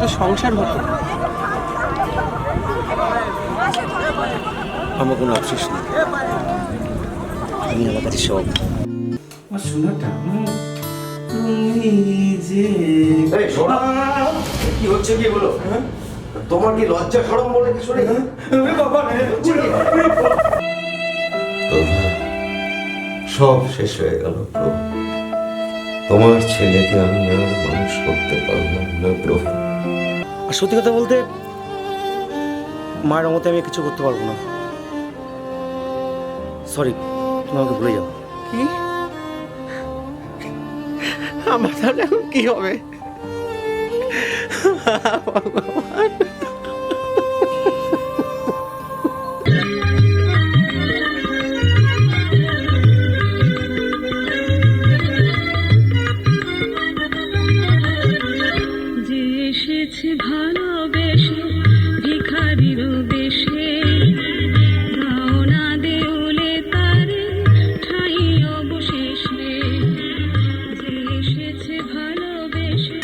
তো সংসার হতো। আমার কোনো আফসোস নেই, আমি আমার কাছে সব। আমার শোনাটা তুমি যে কি হচ্ছে কি বলো? তোমার কি লজ্জা শরম বলে কিছু নেই? সব শেষ হয়ে গেল প্রভু। তোমার ছেলেকে আমি আর মানুষ করতে পারলাম না প্রভু। আর সত্যি কথা বলতে মায়ের মতে আমি কিছু করতে পারবো না। সরি, তুমি আমাকে ভুলে যাও। কি আমার তাহলে এখন কি হবে? যে এসেছে ভালোবেসে ভিখারির বেশে, দাও না দেউলে তারে ঠাই অবশেষে। যে এসেছে ভালোবেসে।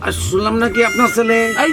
আর শুনলাম নাকি আপনার ছেলে এই